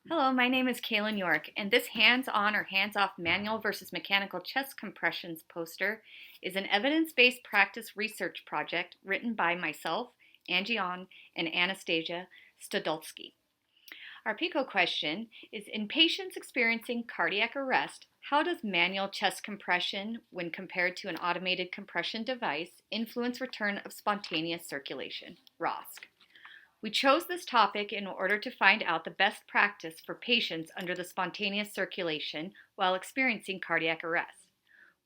Hello, my name is Caylin York, and this hands-on or hands-off manual versus mechanical chest compressions poster is an evidence-based practice research project written by myself, Aune, and Anastasia Stodolski. Our PICO question is, in patients experiencing cardiac arrest, how does manual chest compression, when compared to an automated compression device, influence return of spontaneous circulation, ROSC? We chose this topic in order to find out the best practice for patients under the spontaneous circulation while experiencing cardiac arrest.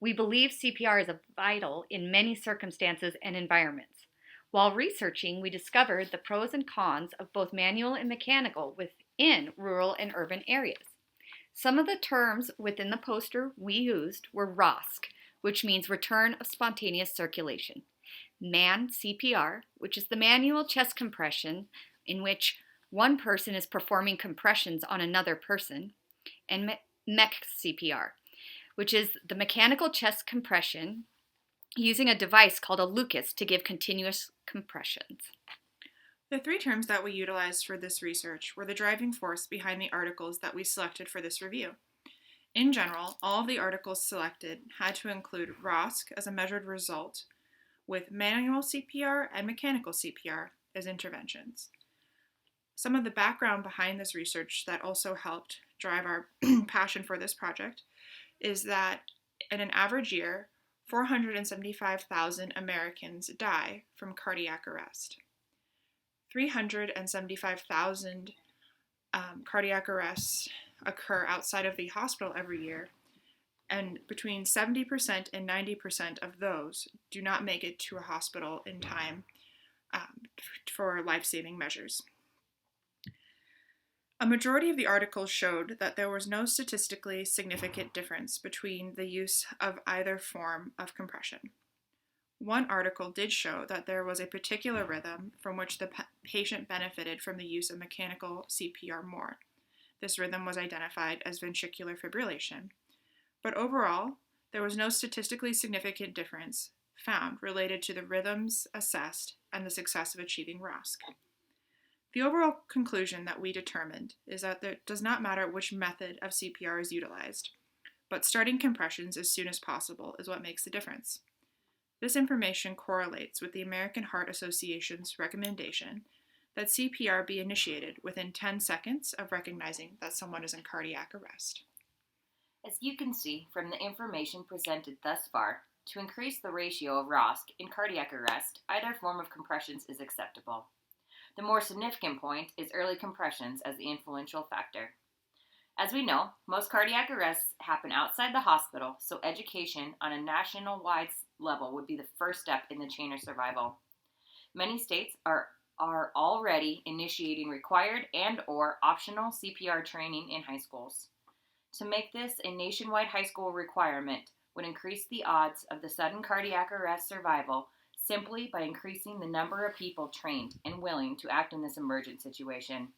We believe CPR is vital in many circumstances and environments. While researching, we discovered the pros and cons of both manual and mechanical within rural and urban areas. Some of the terms within the poster we used were ROSC, which means return of spontaneous circulation; Man-CPR, which is the manual chest compression in which one person is performing compressions on another person; and Mech-CPR, which is the mechanical chest compression using a device called a Lucas to give continuous compressions. The three terms that we utilized for this research were the driving force behind the articles that we selected for this review. In general, all of the articles selected had to include ROSC as a measured result, with manual CPR and mechanical CPR as interventions. Some of the background behind this research that also helped drive our passion for this project is that in an average year, 475,000 Americans die from cardiac arrest. 375,000 cardiac arrests occur outside of the hospital every year, and between 70% and 90% of those do not make it to a hospital in time for life-saving measures. A majority of the articles showed that there was no statistically significant difference between the use of either form of compression. One article did show that there was a particular rhythm from which the patient benefited from the use of mechanical CPR more. This rhythm was identified as ventricular fibrillation. But overall, there was no statistically significant difference found related to the rhythms assessed and the success of achieving ROSC. The overall conclusion that we determined is that it does not matter which method of CPR is utilized, but starting compressions as soon as possible is what makes the difference. This information correlates with the American Heart Association's recommendation that CPR be initiated within 10 seconds of recognizing that someone is in cardiac arrest. As you can see from the information presented thus far, to increase the ratio of ROSC in cardiac arrest, either form of compressions is acceptable. The more significant point is early compressions as the influential factor. As we know, most cardiac arrests happen outside the hospital, so education on a nationwide level would be the first step in the chain of survival. Many states are already initiating required and/or optional CPR training in high schools. To make this a nationwide high school requirement would increase the odds of the sudden cardiac arrest survival simply by increasing the number of people trained and willing to act in this emergent situation.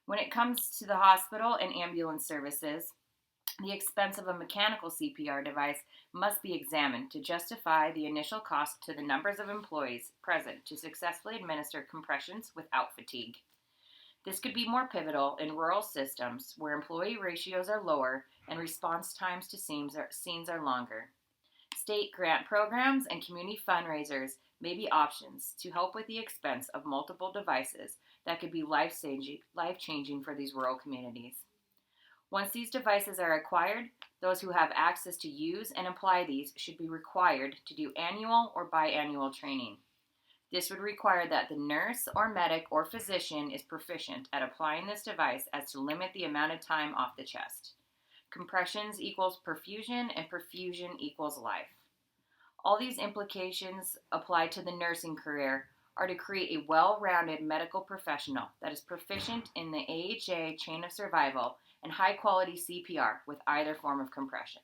When it comes to the hospital and ambulance services, the expense of a mechanical CPR device must be examined to justify the initial cost to the numbers of employees present to successfully administer compressions without fatigue. This could be more pivotal in rural systems where employee ratios are lower and response times to scenes are longer. State grant programs and community fundraisers may be options to help with the expense of multiple devices that could be life-changing for these rural communities. Once these devices are acquired, those who have access to use and apply these should be required to do annual or biannual training. This would require that the nurse or medic or physician is proficient at applying this device as to limit the amount of time off the chest. Compressions equals perfusion, and perfusion equals life. All these implications apply to the nursing career are to create a well-rounded medical professional that is proficient in the AHA chain of survival and high-quality CPR with either form of compression.